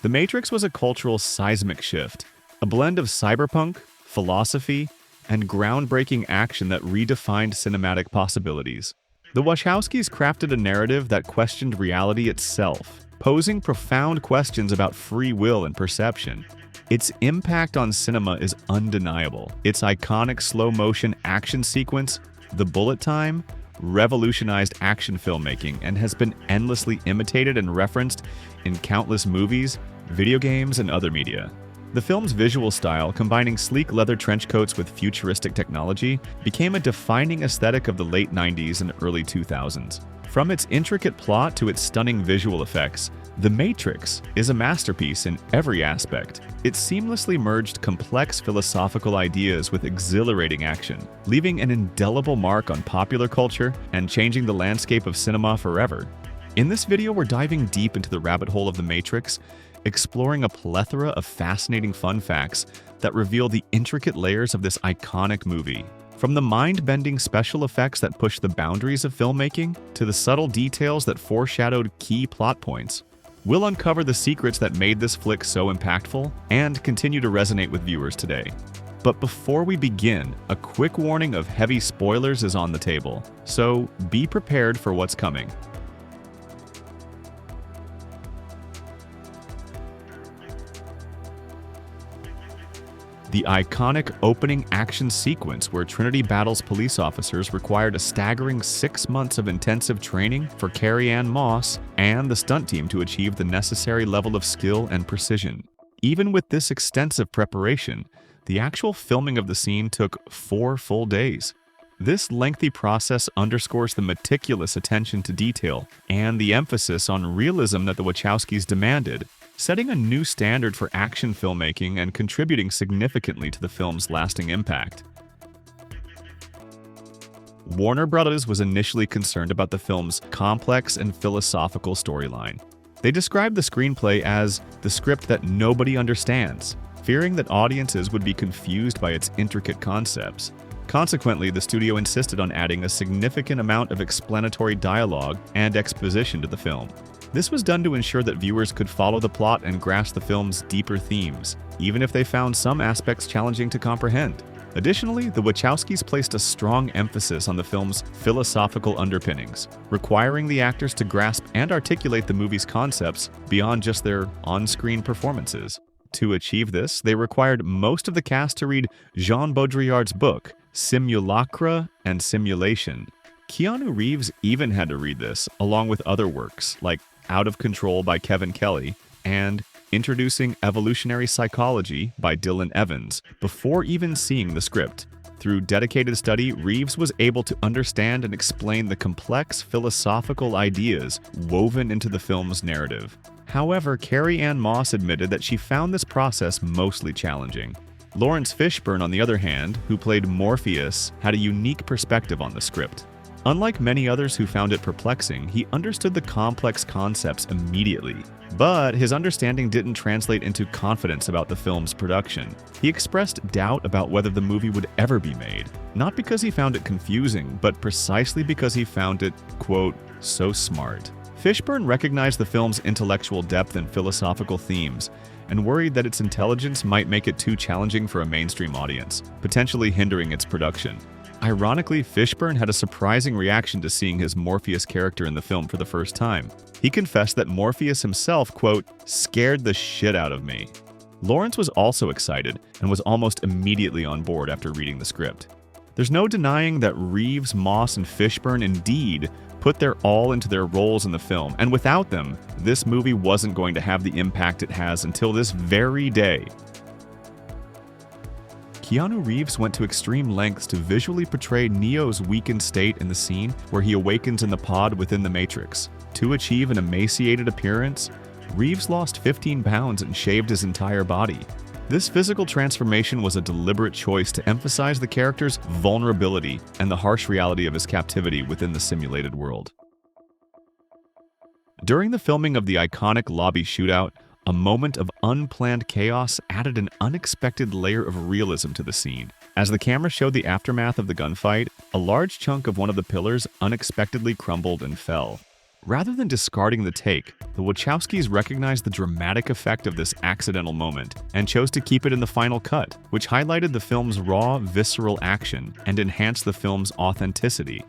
The Matrix was a cultural seismic shift, a blend of cyberpunk, philosophy, and groundbreaking action that redefined cinematic possibilities. The Wachowskis crafted a narrative that questioned reality itself, posing profound questions about free will and perception. Its impact on cinema is undeniable. Its iconic slow-motion action sequence, the bullet time, revolutionized action filmmaking and has been endlessly imitated and referenced in countless movies, video games, and other media. The film's visual style, combining sleek leather trench coats with futuristic technology, became a defining aesthetic of the late 90s and early 2000s. From its intricate plot to its stunning visual effects, The Matrix is a masterpiece in every aspect. It seamlessly merged complex philosophical ideas with exhilarating action, leaving an indelible mark on popular culture and changing the landscape of cinema forever. In this video, we're diving deep into the rabbit hole of The Matrix, exploring a plethora of fascinating fun facts that reveal the intricate layers of this iconic movie. From the mind-bending special effects that push the boundaries of filmmaking to the subtle details that foreshadowed key plot points, we'll uncover the secrets that made this flick so impactful and continue to resonate with viewers today. But before we begin, a quick warning of heavy spoilers is on the table, so be prepared for what's coming. The iconic opening action sequence where Trinity battles police officers required a staggering 6 months of intensive training for Carrie-Anne Moss and the stunt team to achieve the necessary level of skill and precision. Even with this extensive preparation, the actual filming of the scene took 4 full days. This lengthy process underscores the meticulous attention to detail and the emphasis on realism that the Wachowskis demanded, setting a new standard for action filmmaking and contributing significantly to the film's lasting impact. Warner Bros. Was initially concerned about the film's complex and philosophical storyline. They described the screenplay as the script that nobody understands, fearing that audiences would be confused by its intricate concepts. Consequently, the studio insisted on adding a significant amount of explanatory dialogue and exposition to the film. This was done to ensure that viewers could follow the plot and grasp the film's deeper themes, even if they found some aspects challenging to comprehend. Additionally, the Wachowskis placed a strong emphasis on the film's philosophical underpinnings, requiring the actors to grasp and articulate the movie's concepts beyond just their on-screen performances. To achieve this, they required most of the cast to read Jean Baudrillard's book, Simulacra and Simulation. Keanu Reeves even had to read this, along with other works like Out of Control by Kevin Kelly and Introducing Evolutionary Psychology by Dylan Evans, before even seeing the script. Through dedicated study, Reeves was able to understand and explain the complex philosophical ideas woven into the film's narrative. However, Carrie-Anne Moss admitted that she found this process mostly challenging. Lawrence Fishburne, on the other hand, who played Morpheus, had a unique perspective on the script. Unlike many others who found it perplexing, he understood the complex concepts immediately. But his understanding didn't translate into confidence about the film's production. He expressed doubt about whether the movie would ever be made, not because he found it confusing, but precisely because he found it, quote, so smart. Fishburne recognized the film's intellectual depth and philosophical themes, and worried that its intelligence might make it too challenging for a mainstream audience, potentially hindering its production. Ironically, Fishburne had a surprising reaction to seeing his Morpheus character in the film for the first time. He confessed that Morpheus himself, quote, scared the shit out of me. Lawrence was also excited and was almost immediately on board after reading the script. There's no denying that Reeves, Moss, and Fishburne indeed put their all into their roles in the film, and without them, this movie wasn't going to have the impact it has until this very day. Keanu Reeves went to extreme lengths to visually portray Neo's weakened state in the scene where he awakens in the pod within the Matrix. To achieve an emaciated appearance, Reeves lost 15 pounds and shaved his entire body. This physical transformation was a deliberate choice to emphasize the character's vulnerability and the harsh reality of his captivity within the simulated world. During the filming of the iconic lobby shootout, a moment of unplanned chaos added an unexpected layer of realism to the scene. As the camera showed the aftermath of the gunfight, a large chunk of one of the pillars unexpectedly crumbled and fell. Rather than discarding the take, the Wachowskis recognized the dramatic effect of this accidental moment and chose to keep it in the final cut, which highlighted the film's raw, visceral action and enhanced the film's authenticity.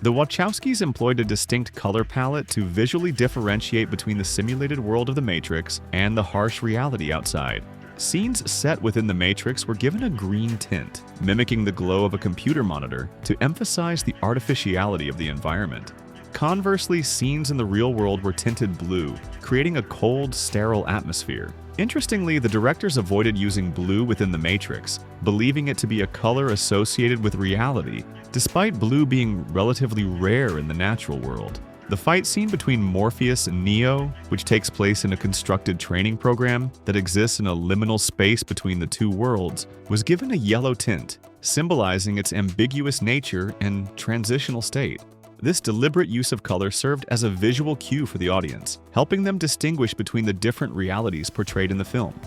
The Wachowskis employed a distinct color palette to visually differentiate between the simulated world of the Matrix and the harsh reality outside. Scenes set within the Matrix were given a green tint, mimicking the glow of a computer monitor to emphasize the artificiality of the environment. Conversely, scenes in the real world were tinted blue, creating a cold, sterile atmosphere. Interestingly, the directors avoided using blue within the Matrix, believing it to be a color associated with reality, despite blue being relatively rare in the natural world. The fight scene between Morpheus and Neo, which takes place in a constructed training program that exists in a liminal space between the two worlds, was given a yellow tint, symbolizing its ambiguous nature and transitional state. This deliberate use of color served as a visual cue for the audience, helping them distinguish between the different realities portrayed in the film.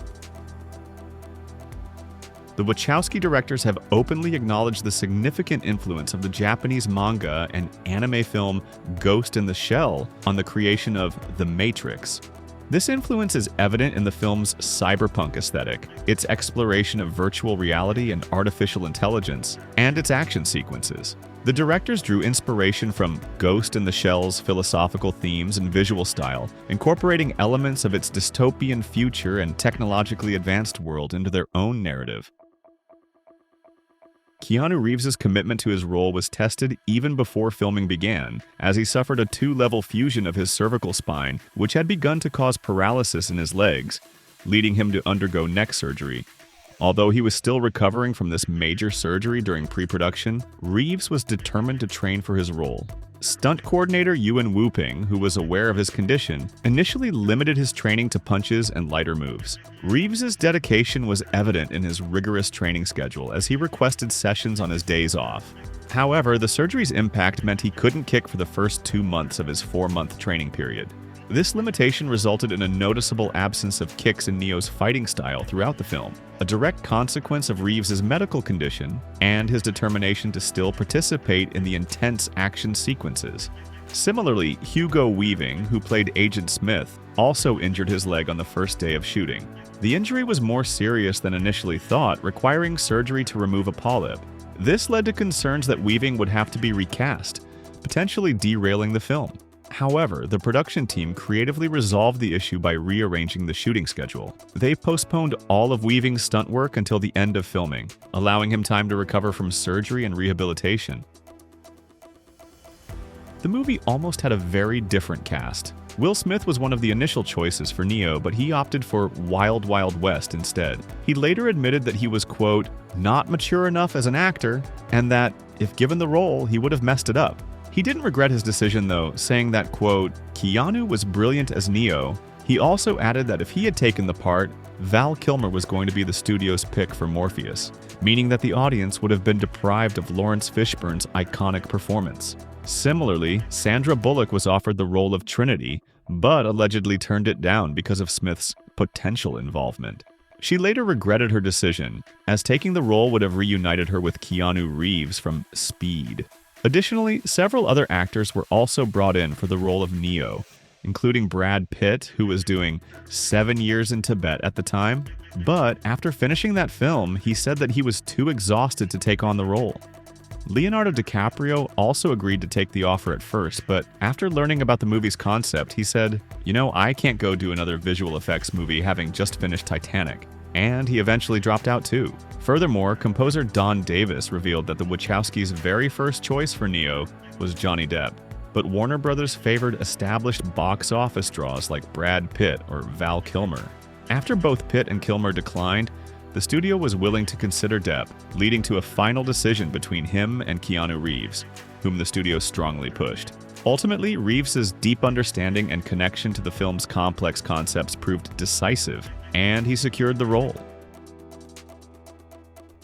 The Wachowski directors have openly acknowledged the significant influence of the Japanese manga and anime film Ghost in the Shell on the creation of The Matrix. This influence is evident in the film's cyberpunk aesthetic, its exploration of virtual reality and artificial intelligence, and its action sequences. The directors drew inspiration from Ghost in the Shell's philosophical themes and visual style, incorporating elements of its dystopian future and technologically advanced world into their own narrative. Keanu Reeves' commitment to his role was tested even before filming began, as he suffered a 2-level fusion of his cervical spine, which had begun to cause paralysis in his legs, leading him to undergo neck surgery. Although he was still recovering from this major surgery during pre-production, Reeves was determined to train for his role. Stunt coordinator Yuen Wu-ping, who was aware of his condition, initially limited his training to punches and lighter moves. Reeves' dedication was evident in his rigorous training schedule as he requested sessions on his days off. However, the surgery's impact meant he couldn't kick for the first 2 months of his 4-month training period. This limitation resulted in a noticeable absence of kicks in Neo's fighting style throughout the film, a direct consequence of Reeves' medical condition and his determination to still participate in the intense action sequences. Similarly, Hugo Weaving, who played Agent Smith, also injured his leg on the first day of shooting. The injury was more serious than initially thought, requiring surgery to remove a polyp. This led to concerns that Weaving would have to be recast, potentially derailing the film. However, the production team creatively resolved the issue by rearranging the shooting schedule. They postponed all of Weaving's stunt work until the end of filming, allowing him time to recover from surgery and rehabilitation. The movie almost had a very different cast. Will Smith was one of the initial choices for Neo, but he opted for Wild Wild West instead. He later admitted that he was, quote, not mature enough as an actor, and that, if given the role, he would have messed it up. He didn't regret his decision though, saying that, quote, Keanu was brilliant as Neo. He also added that if he had taken the part, Val Kilmer was going to be the studio's pick for Morpheus, meaning that the audience would have been deprived of Lawrence Fishburne's iconic performance. Similarly, Sandra Bullock was offered the role of Trinity, but allegedly turned it down because of Smith's potential involvement. She later regretted her decision, as taking the role would have reunited her with Keanu Reeves from Speed. Additionally, several other actors were also brought in for the role of Neo, including Brad Pitt, who was doing 7 years in Tibet at the time. But after finishing that film, he said that he was too exhausted to take on the role. Leonardo DiCaprio also agreed to take the offer at first, but after learning about the movie's concept, he said, I can't go do another visual effects movie having just finished Titanic. And he eventually dropped out too. Furthermore, composer Don Davis revealed that the Wachowskis' very first choice for Neo was Johnny Depp, but Warner Brothers favored established box office draws like Brad Pitt or Val Kilmer. After both Pitt and Kilmer declined, the studio was willing to consider Depp, leading to a final decision between him and Keanu Reeves, whom the studio strongly pushed. Ultimately, Reeves' deep understanding and connection to the film's complex concepts proved decisive, and he secured the role.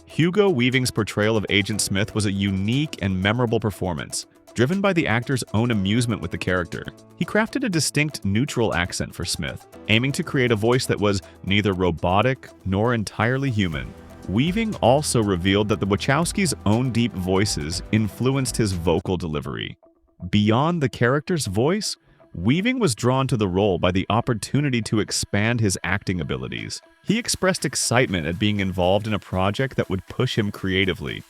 Hugo Weaving's portrayal of Agent Smith was a unique and memorable performance, driven by the actor's own amusement with the character. He crafted a distinct neutral accent for Smith, aiming to create a voice that was neither robotic nor entirely human. Weaving also revealed that the Wachowskis' own deep voices influenced his vocal delivery. Beyond the character's voice, Weaving was drawn to the role by the opportunity to expand his acting abilities. He expressed excitement at being involved in a project that would push him creatively.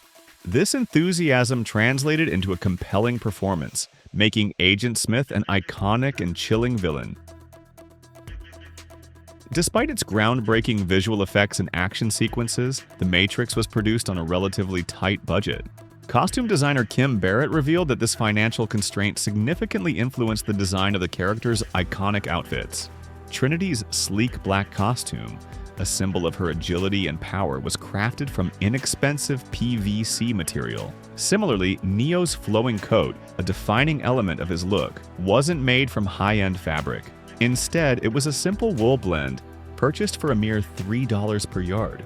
This enthusiasm translated into a compelling performance, making Agent Smith an iconic and chilling villain. Despite its groundbreaking visual effects and action sequences, The Matrix was produced on a relatively tight budget. Costume designer Kim Barrett revealed that this financial constraint significantly influenced the design of the character's iconic outfits. Trinity's sleek black costume, a symbol of her agility and power, was crafted from inexpensive PVC material. Similarly, Neo's flowing coat, a defining element of his look, wasn't made from high-end fabric. Instead, it was a simple wool blend, purchased for a mere $3 per yard.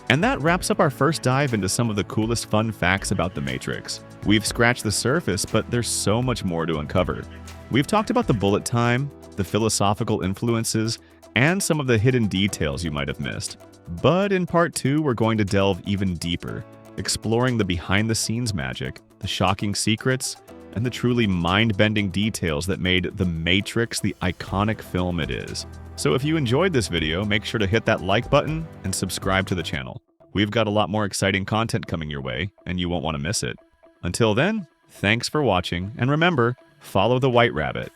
And that wraps up our first dive into some of the coolest fun facts about The Matrix. We've scratched the surface, but there's so much more to uncover. We've talked about the bullet time, the philosophical influences, and some of the hidden details you might have missed. But in part 2, we're going to delve even deeper, exploring the behind-the-scenes magic, the shocking secrets, and the truly mind-bending details that made The Matrix the iconic film it is. So if you enjoyed this video, make sure to hit that like button and subscribe to the channel. We've got a lot more exciting content coming your way, and you won't want to miss it. Until then, thanks for watching, and remember, follow the White Rabbit.